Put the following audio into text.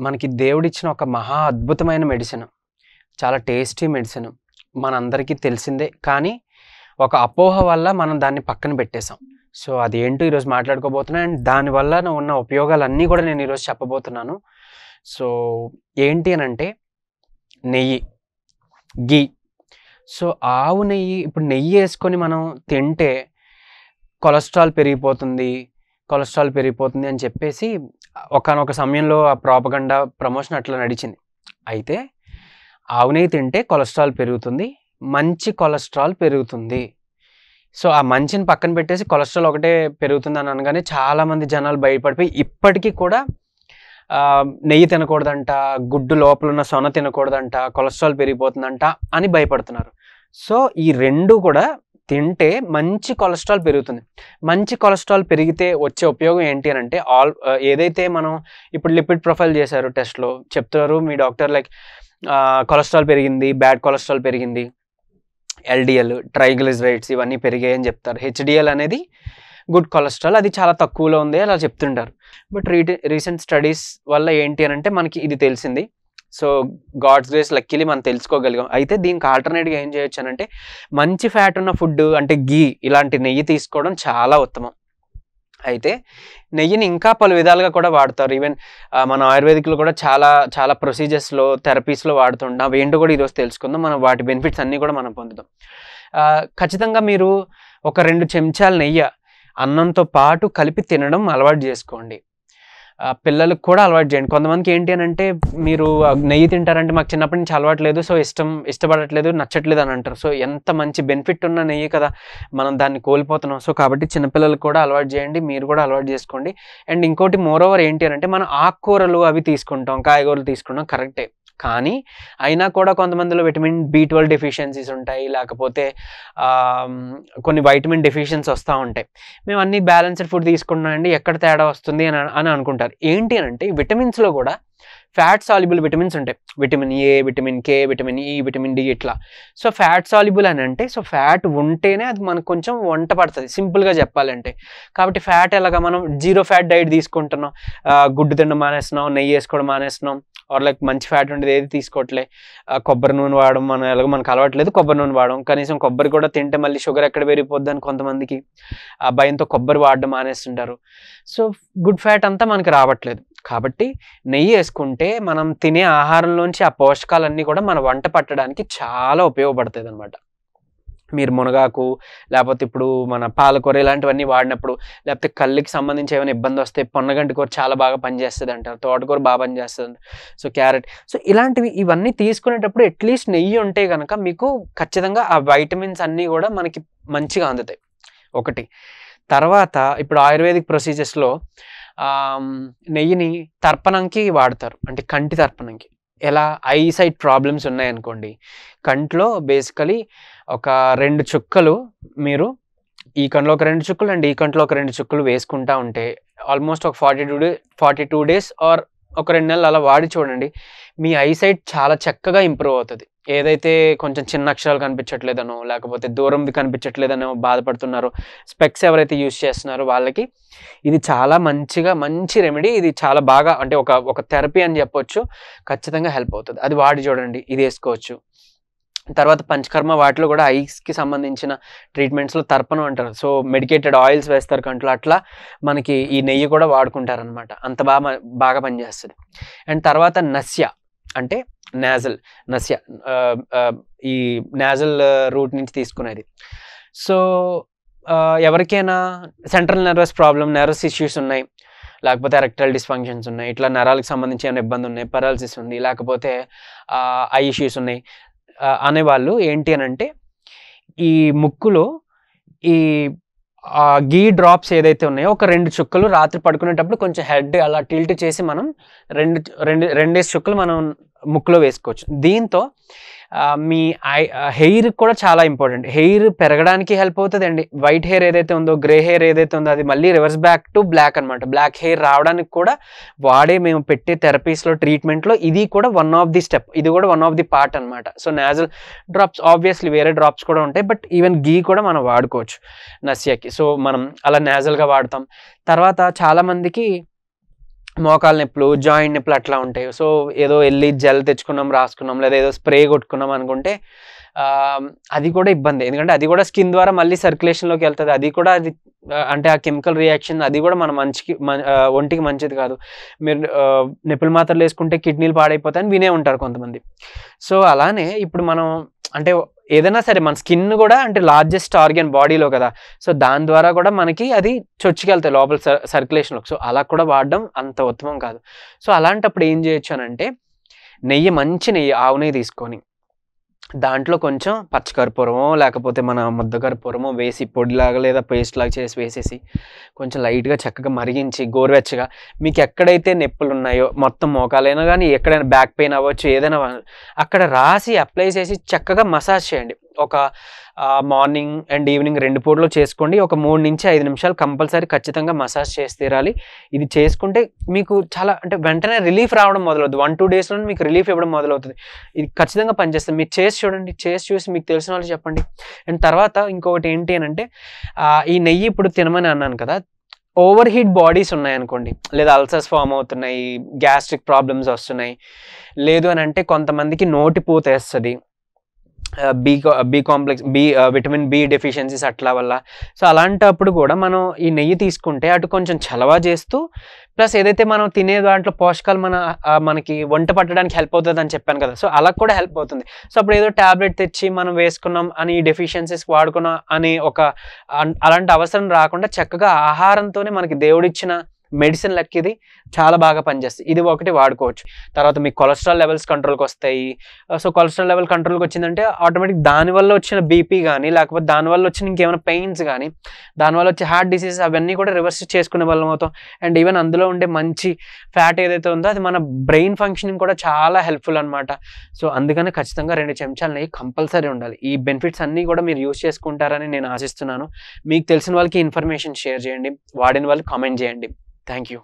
మనకి దేవుడిచ్చిన ఒక మహా అద్భుతమైన మెడిసిన్. చాలా టేస్టీ మెడిసిన్. మనందరికీ తెలిసిందే. కానీ ఒక అపోహ వల్ల మనం దాన్ని పక్కన పెట్టేసాం. సో అదేంటో ఈరోజు మాట్లాడుకోబోతున్నాను. అండ్ దానివల్ల ఉన్న ఉపయోగాలన్నీ కూడా నేను ఈరోజు చెప్పబోతున్నాను. సో ఏంటి అనంటే నెయ్యి, ఘీ. సో ఆవు నెయ్యి, ఇప్పుడు నెయ్యి వేసుకొని మనం తింటే కొలెస్ట్రాల్ పెరిగిపోతుంది అని చెప్పేసి ఒకానొక సమయంలో ఆ ప్రాపగండా ప్రమోషన్ అట్లా నడిచింది. అయితే ఆవు నెయ్యి తింటే కొలెస్ట్రాల్ పెరుగుతుంది, మంచి కొలెస్ట్రాల్ పెరుగుతుంది. సో ఆ మంచిని పక్కన పెట్టేసి కొలెస్ట్రాల్ ఒకటే పెరుగుతుంది అని అనగానే చాలామంది జనాలు భయపడిపోయి ఇప్పటికీ కూడా నెయ్యి తినకూడదంట, గుడ్డు లోపల ఉన్న సొన తినకూడదంట, కొలెస్ట్రాల్ పెరిగిపోతుందంట అని భయపడుతున్నారు. సో ఈ రెండు కూడా తింటే మంచి కొలెస్ట్రాల్ పెరుగుతుంది. మంచి కొలెస్ట్రాల్ పెరిగితే వచ్చే ఉపయోగం ఏంటి అని అంటే ఏదైతే మనం ఇప్పుడు లిపిడ్ ప్రొఫైల్ చేశారు టెస్ట్లో చెప్తారు మీ డాక్టర్, లైక్ కొలెస్ట్రాల్ పెరిగింది, బ్యాడ్ కొలెస్ట్రాల్ పెరిగింది, ఎల్డిఎల్, ట్రైగ్లిజరైడ్స్ ఇవన్నీ పెరిగాయి అని చెప్తారు. హెచ్డిఎల్ అనేది గుడ్ కొలెస్ట్రాల్, అది చాలా తక్కువలో ఉంది అలా చెప్తుంటారు. బట్ రీసెంట్ స్టడీస్ వల్ల ఏంటి అని అంటే మనకి ఇది తెలిసింది. సో గాడ్స్ గ్రేస్ లక్కీలీ మనం తెలుసుకోగలిగాం. అయితే దీనికి ఆల్టర్నేట్గా ఏం చేయొచ్చు అని అంటే మంచి ఫ్యాట్ ఉన్న ఫుడ్ అంటే ఘీ, ఇలాంటి నెయ్యి తీసుకోవడం చాలా ఉత్తమం. అయితే నెయ్యిని ఇంకా పలు విధాలుగా కూడా వాడతారు. ఈవెన్ మన ఆయుర్వేదిక్లో కూడా చాలా ప్రొసీజర్స్లో, థెరపీస్లో వాడుతుంటాం. అవి ఏంటో కూడా ఈరోజు తెలుసుకుందాం. మనం వాటి బెనిఫిట్స్ అన్నీ కూడా మనం పొందుతాం. ఖచ్చితంగా మీరు ఒక 2 చెంచాల నెయ్యి అన్నంతో పాటు కలిపి తినడం అలవాటు చేసుకోండి. పిల్లలకు కూడా అలవాటు చేయండి. కొంతమందికి ఏంటి అని అంటే మీరు నెయ్యి తింటారంటే మాకు చిన్నప్పటి నుంచి అలవాటు లేదు, సో ఇష్టపడట్లేదు, నచ్చట్లేదు అని అంటారు. సో ఎంత మంచి బెనిఫిట్ ఉన్న నెయ్యి కదా, మనం దాన్ని కోల్పోతున్నాం. సో కాబట్టి చిన్నపిల్లలకు కూడా అలవాటు చేయండి, మీరు కూడా అలవాటు చేసుకోండి. అండ్ ఇంకోటి మోరోవర్ ఏంటి అని అంటే మనం ఆకుకూరలు అవి తీసుకుంటాం, కాయగూరలు తీసుకుంటాం, కరెక్టే. కానీ అయినా కూడా కొంతమందిలో విటమిన్ B12 డెఫిషియన్సీస్ ఉంటాయి, లేకపోతే కొన్ని వైటమిన్ డెఫిషియన్సీ వస్తూ ఉంటాయి. మేము అన్ని బ్యాలెన్స్డ్ ఫుడ్ తీసుకుంటున్నామండి, ఎక్కడ తేడా వస్తుంది అని అనుకుంటారు. ఏంటి అని అంటే విటమిన్స్లో కూడా ఫ్యాట్ సాల్యుబుల్ విటమిన్స్ ఉంటాయి. Vitamin A, vitamin K, vitamin E, vitamin D ఇట్లా. సో ఫ్యాట్ సాల్యుబుల్ అని అంటే సో ఫ్యాట్ ఉంటేనే అది మనకు కొంచెం వంట పడుతుంది, సింపుల్గా చెప్పాలంటే. కాబట్టి ఫ్యాట్ ఎలాగా మనం 0 ఫ్యాట్ డైట్ తీసుకుంటున్నాం, గుడ్డు తినడం మానేస్తున్నాం, నెయ్యి వేసుకోవడం మానేస్తున్నాం, ఆర్ లైక్ మంచి ఫ్యాట్ ఉండేది ఏది తీసుకోవట్లే, కొబ్బరి నూనె వాడడం ఎలాగో మనకు అలవాట్లేదు, కొబ్బరి నూనె వాడడం, కనీసం కొబ్బరి కూడా తింటే మళ్ళీ షుగర్ ఎక్కడ పెరిగిపోద్ది అని కొంతమందికి ఆ భయంతో కొబ్బరి వాడడం మానేస్తుంటారు. సో గుడ్ ఫ్యాట్ అంతా మనకి రావట్లేదు. కాబట్టి నెయ్యి వేసుకుంటే మనం తినే ఆహారంలోంచి ఆ పోషకాలన్నీ కూడా మన వంట పట్టడానికి చాలా ఉపయోగపడుతుంది అనమాట. మీరు మునగాకు, లేకపోతే ఇప్పుడు మన పాలకూర ఇలాంటివన్నీ వాడినప్పుడు, లేకపోతే కళ్ళకి సంబంధించి ఏమైనా ఇబ్బంది వస్తే పొన్నగంటి కూర చాలా బాగా పనిచేస్తుంది అంటారు, తోటకూర బాగా పనిచేస్తుంది, సో క్యారెట్. సో ఇవన్నీ తీసుకునేటప్పుడు అట్లీస్ట్ నెయ్యి ఉంటే కనుక మీకు ఖచ్చితంగా ఆ వైటమిన్స్ అన్నీ కూడా మనకి మంచిగా అందుతాయి. ఒకటి. తర్వాత ఇప్పుడు ఆయుర్వేదిక్ ప్రొసీజర్స్లో నెయ్యిని తర్పణంకి వాడతారు, అంటే కంటి తర్పణంకి. ఎలా, ఐసైట్ ప్రాబ్లమ్స్ ఉన్నాయనుకోండి, కంట్లో బేసికలీ ఒక 2 చుక్కలు మీరు ఈ కంట్లో ఒక 2 చుక్కలు అండ్ ఈ కంట్లో ఒక 2 చుక్కలు వేసుకుంటా ఉంటే ఆల్మోస్ట్ ఒక 42 డేస్ ఆర్ ఒక 2 నెలలు అలా వాడి చూడండి, మీ ఐసైట్ చాలా చక్కగా ఇంప్రూవ్ అవుతుంది. ఏదైతే కొంచెం చిన్న అక్షరాలు కనిపించట్లేదనో, లేకపోతే దూరంది కనిపించట్లేదనో బాధపడుతున్నారో, స్పెక్స్ ఎవరైతే యూజ్ చేస్తున్నారో వాళ్ళకి ఇది చాలా మంచి రెమెడీ. ఇది చాలా బాగా, అంటే ఒక థెరపీ అని చెప్పొచ్చు. ఖచ్చితంగా హెల్ప్ అవుతుంది. అది వాడి చూడండి, ఇది వేసుకోవచ్చు. తర్వాత పంచకర్మ వాటిలో కూడా ఐస్కి సంబంధించిన ట్రీట్మెంట్స్లో తర్పణం అంటారు. సో మెడికేటెడ్ ఆయిల్స్ వేస్తారు కంట్లో, అట్లా మనకి ఈ నెయ్యి కూడా వాడుకుంటారనమాట. అంత బాగా పనిచేస్తుంది. అండ్ తర్వాత నస్య అంటే నస్య ఈ నాజల్ రూట్ నుంచి తీసుకునేది. సో ఎవరికైనా central nervous problem, nervous issues ఉన్నాయి, లేకపోతే ఎరెక్టైల్ డిస్ఫంక్షన్స్ ఉన్నాయి, ఇట్లా నరాలకు సంబంధించి ఏమైనా ఇబ్బంది ఉన్నాయి, పెరాలసిస్ ఉంది, లేకపోతే ఐ ఇష్యూస్ ఉన్నాయి అనేవాళ్ళు ఏంటి అని అంటే ఈ ముక్కులో ఈ గీ డ్రాప్స్ ఏదైతే ఉన్నాయో ఒక 2 చుక్కలు రాత్రి పడుకునేటప్పుడు కొంచెం హెడ్ అలా టిల్ట్ చేసి మనం 2 చుక్కలు మనం ముక్కులో వేసుకోవచ్చు. దీంతో మీ హెయిర్ కూడా చాలా ఇంపార్టెంట్. హెయిర్ పెరగడానికి హెల్ప్ అవుతుంది అండి. వైట్ హెయిర్ ఏదైతే ఉందో, గ్రే హెయిర్ ఏదైతే ఉందో అది మళ్ళీ రివర్స్ బ్యాక్ టు బ్లాక్ అనమాట. బ్లాక్ హెయిర్ రావడానికి కూడా మేము పెట్టే థెరపీస్లో, ట్రీట్మెంట్లో ఇది కూడా వన్ ఆఫ్ ది స్టెప్, ఇది కూడా వన్ ఆఫ్ ది పార్ట్ అనమాట. సో నాజల్ డ్రాప్స్ ఆబ్వియస్లీ వేరే డ్రాప్స్ కూడా ఉంటాయి, బట్ ఈవెన్ గీ కూడా మనం వాడుకోవచ్చు నస్యకి. సో మనం అలా నాజల్గా వాడతాం. తర్వాత చాలామందికి మోకాలు నొప్పులు, జాయింట్ నొప్పులు అట్లా ఉంటాయి. సో ఏదో వెళ్ళి జెల్ తెచ్చుకున్నాం, రాసుకున్నాం, లేదా ఏదో స్ప్రే కొట్టుకున్నాం అనుకుంటే అది కూడా ఇబ్బంది. ఎందుకంటే అది కూడా స్కిన్ ద్వారా మళ్ళీ సర్క్యులేషన్లోకి వెళ్తుంది. అది కూడా అంటే ఆ కెమికల్ రియాక్షన్ అది కూడా మన ఒంటికి మంచిది కాదు. మీరు నొప్పుల మాత్రలు వేసుకుంటే కిడ్నీలు పాడైపోతాయని వినే ఉంటారు కొంతమంది. సో అలానే ఇప్పుడు మనం అంటే ఏదైనా సరే మన స్కిన్ కూడా అంటే లార్జెస్ట్ ఆర్గన్ బాడీలో కదా, సో దాని ద్వారా కూడా మనకి అది చొచ్చుకెళ్తాయి లోపల సర్క్యులేషన్లోకి. సో అలా కూడా వాడడం అంత ఉత్తమం కాదు. సో అలాంటప్పుడు ఏం చేయొచ్చు అని అంటే మంచి నెయ్యి, ఆవు నెయ్యి తీసుకొని దాంట్లో కొంచెం పచ్చకర్పూరమో లేకపోతే మన ముద్ద కర్పూరమో వేసి పొడిలాగా లేదా పేస్ట్ లాగా చేసి వేసేసి కొంచెం లైట్గా చక్కగా మరిగించి గోరువెచ్చగా మీకు ఎక్కడైతే నొప్పులు ఉన్నాయో మొత్తం మోకాలైనా కానీ ఎక్కడైనా బ్యాక్ పెయిన్ అవ్వచ్చు ఏదైనా అక్కడ రాసి అప్లై చేసి చక్కగా మసాజ్ చేయండి. ఒక మార్నింగ్ అండ్ ఈవినింగ్ 2 పూటలు చేసుకోండి. ఒక 3 నుంచి 5 నిమిషాలు కంపల్సరీ ఖచ్చితంగా మసాజ్ చేసి తీరాలి. ఇది చేసుకుంటే మీకు చాలా అంటే వెంటనే రిలీఫ్ రావడం మొదలవుతుంది. 1-2 డేస్లో మీకు రిలీఫ్ ఇవ్వడం మొదలవుతుంది. ఇది ఖచ్చితంగా పనిచేస్తుంది. మీరు చేసి చూడండి, చేసి చూసి మీకు తెలిసిన వాళ్ళు చెప్పండి. అండ్ తర్వాత ఇంకొకటి ఏంటి అని అంటే ఈ నెయ్యి ఇప్పుడు తినమని అన్నాను కదా, ఓవర్ హీట్ బాడీస్ ఉన్నాయనుకోండి, లేదా అల్సర్స్ ఫామ్ అవుతున్నాయి, గ్యాస్ట్రిక్ ప్రాబ్లమ్స్ వస్తున్నాయి, లేదు అని అంటే కొంతమందికి నోటి పూత వేస్తుంది, B complex, vitamin B deficiencies అట్లా వల్ల. సో అలాంటప్పుడు కూడా మనం ఈ నెయ్యి తీసుకుంటే అటు కొంచెం చలవా చేస్తూ ప్లస్ ఏదైతే మనం తినే దాంట్లో పోషకాలు మనకి వంట పట్టడానికి హెల్ప్ అవుతుంది అని చెప్పాను కదా, సో అలా కూడా హెల్ప్ అవుతుంది. సో అప్పుడు ఏదో ట్యాబ్లెట్ తెచ్చి మనం వేసుకున్నాం అని డెఫిషియన్సీస్ వాడుకున్నాం అని అలాంటి అవసరం రాకుండా చక్కగా ఆహారంతోనే మనకి దేవుడిచ్చిన మెడిసిన్ లెక్క ఇది చాలా బాగా పనిచేస్తుంది. ఇది ఒకటి వాడుకోవచ్చు. తర్వాత మీకు కొలెస్ట్రాల్ లెవెల్స్ కంట్రోల్కి వస్తాయి. సో కొలెస్ట్రాల్ లెవెల్ కంట్రోల్కి వచ్చిందంటే ఆటోమేటిక్ దానివల్ల వచ్చిన బీపీ కానీ లేకపోతే దానివల్ల వచ్చిన ఇంకేమైనా పెయిన్స్ కానీ దానివల్ల వచ్చే హార్ట్ డిసీజెస్ అవన్నీ కూడా రివర్స్ చేసుకునే వాళ్ళం అవుతాం. అండ్ ఈవెన్ అందులో ఉండే మంచి ఫ్యాట్ ఏదైతే ఉందో అది మన బ్రెయిన్ ఫంక్షనింగ్ కూడా చాలా హెల్ప్ఫుల్ అనమాట. సో అందుకని ఖచ్చితంగా 2 చెంచాలు నెయ్యి కంపల్సరీ ఉండాలి. ఈ బెనిఫిట్స్ అన్నీ కూడా మీరు యూజ్ చేసుకుంటారని నేను ఆశిస్తున్నాను. మీకు తెలిసిన వాళ్ళకి ఇన్ఫర్మేషన్ షేర్ చేయండి, వాడిన వాళ్ళు కామెంట్ చేయండి. Thank you.